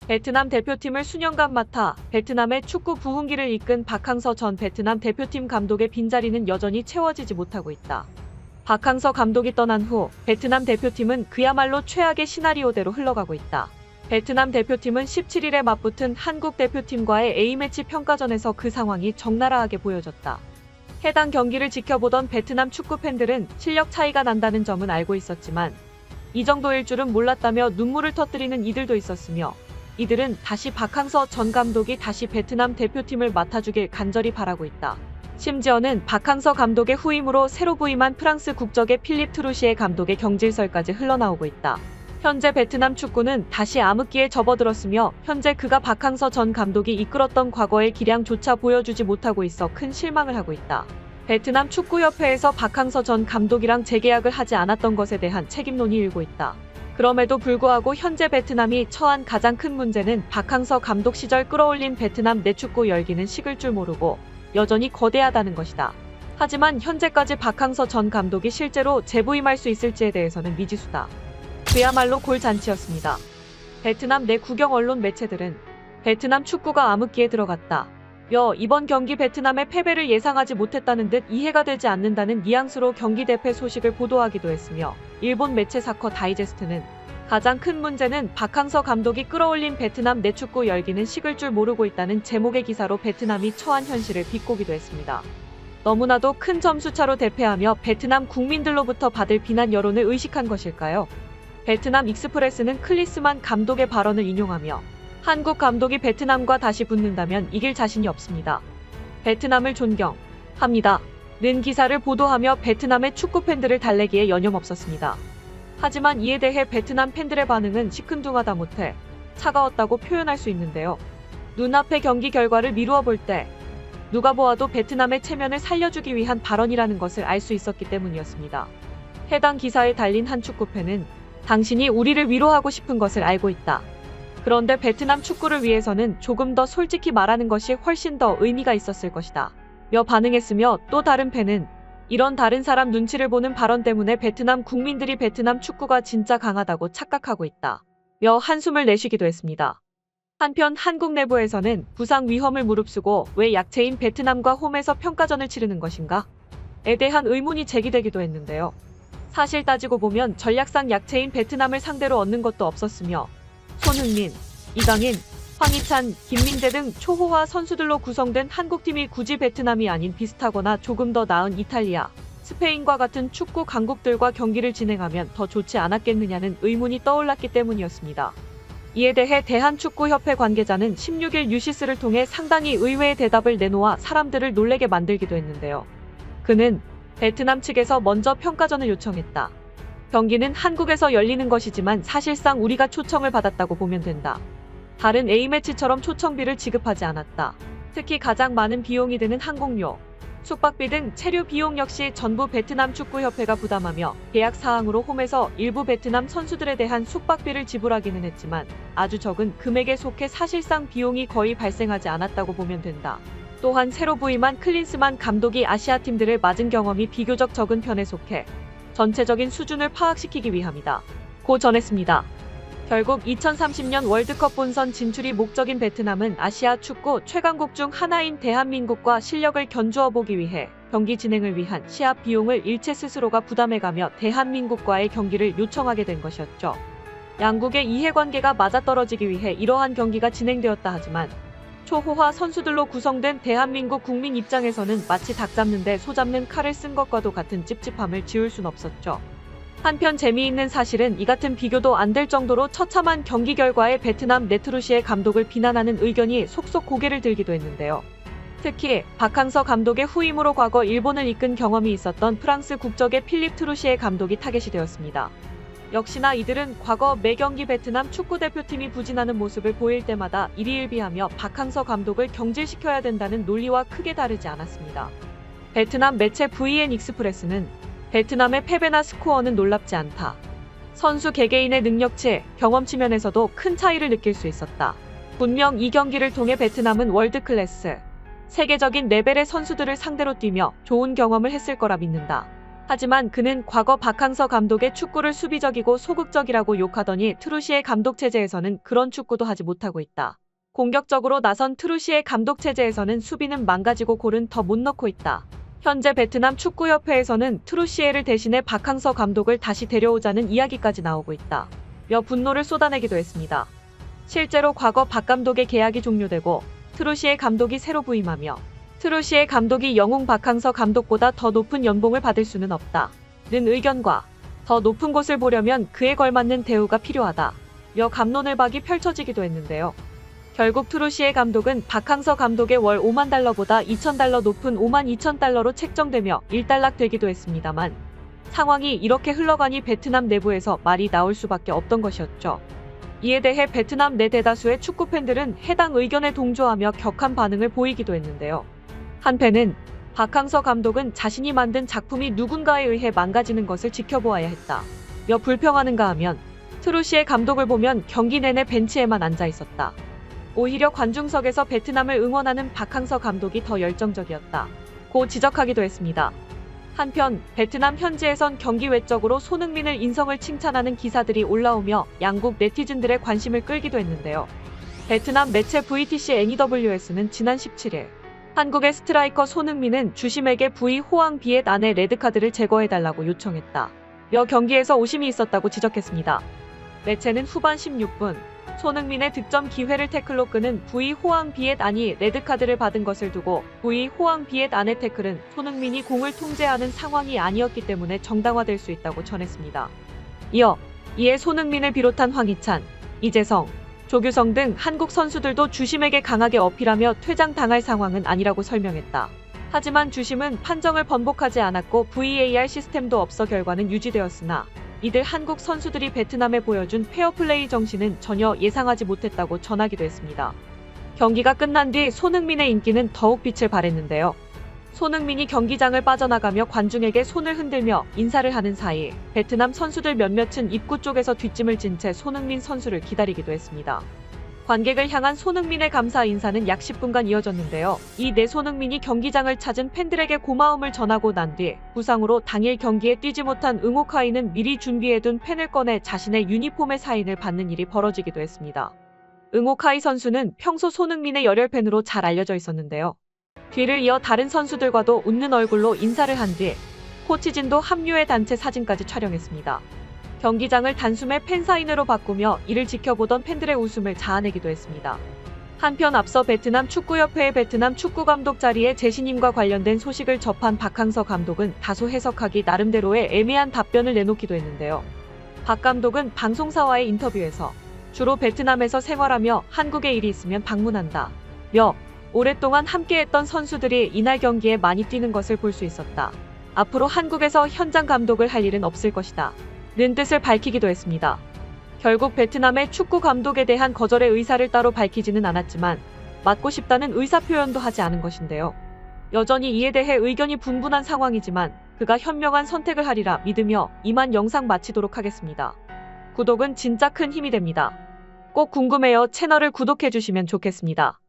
베트남 대표팀을 수년간 맡아 베트남의 축구 부흥기를 이끈 박항서 전 베트남 대표팀 감독의 빈자리는 여전히 채워지지 못하고 있다. 박항서 감독이 떠난 후 베트남 대표팀은 그야말로 최악의 시나리오대로 흘러가고 있다. 베트남 대표팀은 17일에 맞붙은 한국 대표팀과의 A매치 평가전에서 그 상황이 적나라하게 보여졌다. 해당 경기를 지켜보던 베트남 축구 팬들은 실력 차이가 난다는 점은 알고 있었지만 이 정도일 줄은 몰랐다며 눈물을 터뜨리는 이들도 있었으며, 이들은 다시 박항서 전 감독이 다시 베트남 대표팀을 맡아주길 간절히 바라고 있다. 심지어는 박항서 감독의 후임으로 새로 부임한 프랑스 국적의 필립 트루시에 감독의 경질설까지 흘러나오고 있다. 현재 베트남 축구는 다시 암흑기에 접어들었으며 현재 그가 박항서 전 감독이 이끌었던 과거의 기량조차 보여주지 못하고 있어 큰 실망을 하고 있다. 베트남 축구협회에서 박항서 전 감독이랑 재계약을 하지 않았던 것에 대한 책임론이 일고 있다. 그럼에도 불구하고 현재 베트남이 처한 가장 큰 문제는 박항서 감독 시절 끌어올린 베트남 내축구 열기는 식을 줄 모르고 여전히 거대하다는 것이다. 하지만 현재까지 박항서 전 감독이 실제로 재부임할 수 있을지에 대해서는 미지수다. 그야말로 골잔치였습니다. 베트남 내 국영 언론 매체들은 베트남 축구가 암흑기에 들어갔다. 이번 경기 베트남의 패배를 예상하지 못했다는 듯 이해가 되지 않는다는 뉘앙스로 경기 대패 소식을 보도하기도 했으며, 일본 매체 사커 다이제스트는 가장 큰 문제는 박항서 감독이 끌어올린 베트남 내축구 열기는 식을 줄 모르고 있다는 제목의 기사로 베트남이 처한 현실을 비꼬기도 했습니다. 너무나도 큰 점수차로 대패하며 베트남 국민들로부터 받을 비난 여론을 의식한 것일까요? 베트남 익스프레스는 클리스만 감독의 발언을 인용하며 한국 감독이 베트남과 다시 붙는다면 이길 자신이 없습니다. 베트남을 존경합니다. 는 기사를 보도하며 베트남의 축구 팬들을 달래기에 여념없었습니다. 하지만 이에 대해 베트남 팬들의 반응은 시큰둥하다 못해 차가웠다고 표현할 수 있는데요. 눈앞의 경기 결과를 미루어 볼 때 누가 보아도 베트남의 체면을 살려주기 위한 발언이라는 것을 알 수 있었기 때문이었습니다. 해당 기사에 달린 한 축구팬은 당신이 우리를 위로하고 싶은 것을 알고 있다. 그런데 베트남 축구를 위해서는 조금 더 솔직히 말하는 것이 훨씬 더 의미가 있었을 것이다. 며 반응했으며, 또 다른 팬은 이런 다른 사람 눈치를 보는 발언 때문에 베트남 국민들이 베트남 축구가 진짜 강하다고 착각하고 있다. 며 한숨을 내쉬기도 했습니다. 한편 한국 내부에서는 부상 위험을 무릅쓰고 왜 약체인 베트남과 홈에서 평가전을 치르는 것인가? 에 대한 의문이 제기되기도 했는데요. 사실 따지고 보면 전략상 약체인 베트남을 상대로 얻는 것도 없었으며, 손흥민, 이강인, 황희찬, 김민재 등 초호화 선수들로 구성된 한국팀이 굳이 베트남이 아닌 비슷하거나 조금 더 나은 이탈리아, 스페인과 같은 축구 강국들과 경기를 진행하면 더 좋지 않았겠느냐는 의문이 떠올랐기 때문이었습니다. 이에 대해 대한축구협회 관계자는 16일 뉴시스를 통해 상당히 의외의 대답을 내놓아 사람들을 놀래게 만들기도 했는데요. 그는 베트남 측에서 먼저 평가전을 요청했다. 경기는 한국에서 열리는 것이지만 사실상 우리가 초청을 받았다고 보면 된다. 다른 A매치처럼 초청비를 지급하지 않았다. 특히 가장 많은 비용이 드는 항공료, 숙박비 등 체류 비용 역시 전부 베트남 축구협회가 부담하며 계약 사항으로 홈에서 일부 베트남 선수들에 대한 숙박비를 지불하기는 했지만 아주 적은 금액에 속해 사실상 비용이 거의 발생하지 않았다고 보면 된다. 또한 새로 부임한 클린스만 감독이 아시아 팀들을 맞은 경험이 비교적 적은 편에 속해 전체적인 수준을 파악시키기 위함이다. 고 전했습니다. 결국 2030년 월드컵 본선 진출이 목적인 베트남은 아시아 축구 최강국 중 하나인 대한민국과 실력을 견주어 보기 위해 경기 진행을 위한 시합 비용을 일체 스스로가 부담해가며 대한민국과의 경기를 요청하게 된 것이었죠. 양국의 이해관계가 맞아떨어지기 위해 이러한 경기가 진행되었다 하지만 초호화 선수들로 구성된 대한민국 국민 입장에서는 마치 닭 잡는데 소 잡는 칼을 쓴 것과도 같은 찝찝함을 지울 순 없었죠. 한편 재미있는 사실은 이 같은 비교도 안 될 정도로 처참한 경기 결과에 베트남 네트루시의 감독을 비난하는 의견이 속속 고개를 들기도 했는데요. 특히 박항서 감독의 후임으로 과거 일본을 이끈 경험이 있었던 프랑스 국적의 필립 트루시의 감독이 타겟이 되었습니다. 역시나 이들은 과거 매 경기 베트남 축구대표팀이 부진하는 모습을 보일 때마다 일희일비하며 박항서 감독을 경질시켜야 된다는 논리와 크게 다르지 않았습니다. 베트남 매체 VN 익스프레스는 베트남의 패배나 스코어는 놀랍지 않다. 선수 개개인의 능력치, 경험치 면에서도 큰 차이를 느낄 수 있었다. 분명 이 경기를 통해 베트남은 월드클래스, 세계적인 레벨의 선수들을 상대로 뛰며 좋은 경험을 했을 거라 믿는다. 하지만 그는 과거 박항서 감독의 축구를 수비적이고 소극적이라고 욕하더니 트루시의 감독 체제에서는 그런 축구도 하지 못하고 있다. 공격적으로 나선 트루시의 감독 체제에서는 수비는 망가지고 골은 더 못 넣고 있다. 현재 베트남 축구협회에서는 트루시에를 대신해 박항서 감독을 다시 데려오자는 이야기까지 나오고 있다. 며 분노를 쏟아내기도 했습니다. 실제로 과거 박 감독의 계약이 종료되고 트루시에 감독이 새로 부임하며 트루시에 감독이 영웅 박항서 감독보다 더 높은 연봉을 받을 수는 없다. 는 의견과 더 높은 곳을 보려면 그에 걸맞는 대우가 필요하다. 며 갑론을박이 펼쳐지기도 했는데요. 결국 트루시에 감독은 박항서 감독의 월 5만 달러보다 2천 달러 높은 5만 2천 달러로 책정되며 일단락되기도 했습니다만 상황이 이렇게 흘러가니 베트남 내부에서 말이 나올 수밖에 없던 것이었죠. 이에 대해 베트남 내 대다수의 축구팬들은 해당 의견에 동조하며 격한 반응을 보이기도 했는데요. 한편은 박항서 감독은 자신이 만든 작품이 누군가에 의해 망가지는 것을 지켜보아야 했다. 며 불평하는가 하면 트루시의 감독을 보면 경기 내내 벤치에만 앉아 있었다. 오히려 관중석에서 베트남을 응원하는 박항서 감독이 더 열정적이었다. 고 지적하기도 했습니다. 한편 베트남 현지에선 경기 외적으로 손흥민을 인성을 칭찬하는 기사들이 올라오며 양국 네티즌들의 관심을 끌기도 했는데요. 베트남 매체 VTC NEWS는 지난 17일 한국의 스트라이커 손흥민은 주심에게 V 호앙 비엣 안에 레드카드를 제거해달라고 요청했다. 며 경기에서 오심이 있었다고 지적했습니다. 매체는 후반 16분 손흥민의 득점 기회를 태클로 끄는 V 호앙 비엣 안이 레드카드를 받은 것을 두고 V 호앙 비엣 안의 태클은 손흥민이 공을 통제하는 상황이 아니었기 때문에 정당화될 수 있다고 전했습니다. 이에 손흥민을 비롯한 황희찬, 이재성, 조규성 등 한국 선수들도 주심에게 강하게 어필하며 퇴장당할 상황은 아니라고 설명했다. 하지만 주심은 판정을 번복하지 않았고 VAR 시스템도 없어 결과는 유지되었으나 이들 한국 선수들이 베트남에 보여준 페어플레이 정신은 전혀 예상하지 못했다고 전하기도 했습니다. 경기가 끝난 뒤 손흥민의 인기는 더욱 빛을 발했는데요. 손흥민이 경기장을 빠져나가며 관중에게 손을 흔들며 인사를 하는 사이 베트남 선수들 몇몇은 입구 쪽에서 뒷짐을 진 채 손흥민 선수를 기다리기도 했습니다. 관객을 향한 손흥민의 감사 인사는 약 10분간 이어졌는데요. 이내 손흥민이 경기장을 찾은 팬들에게 고마움을 전하고 난 뒤 부상으로 당일 경기에 뛰지 못한 응오카이는 미리 준비해둔 펜을 꺼내 자신의 유니폼에 사인을 받는 일이 벌어지기도 했습니다. 응오카이 선수는 평소 손흥민의 열혈 팬으로 잘 알려져 있었는데요. 뒤를 이어 다른 선수들과도 웃는 얼굴로 인사를 한 뒤 코치진도 합류해 단체 사진까지 촬영했습니다. 경기장을 단숨에 팬사인회로 바꾸며 이를 지켜보던 팬들의 웃음을 자아내기도 했습니다. 한편 앞서 베트남 축구협회의 베트남 축구감독 자리에 재신임과 관련된 소식을 접한 박항서 감독은 다소 해석하기 나름대로의 애매한 답변을 내놓기도 했는데요. 박 감독은 방송사와의 인터뷰에서 주로 베트남에서 생활하며 한국에 일이 있으면 방문한다. 며 오랫동안 함께했던 선수들이 이날 경기에 많이 뛰는 것을 볼 수 있었다. 앞으로 한국에서 현장 감독을 할 일은 없을 것이다. 는 뜻을 밝히기도 했습니다. 결국 베트남의 축구 감독에 대한 거절의 의사를 따로 밝히지는 않았지만 맡고 싶다는 의사표현도 하지 않은 것인데요. 여전히 이에 대해 의견이 분분한 상황이지만 그가 현명한 선택을 하리라 믿으며 이만 영상 마치도록 하겠습니다. 구독은 진짜 큰 힘이 됩니다. 꼭 궁금해요. 채널을 구독해주시면 좋겠습니다.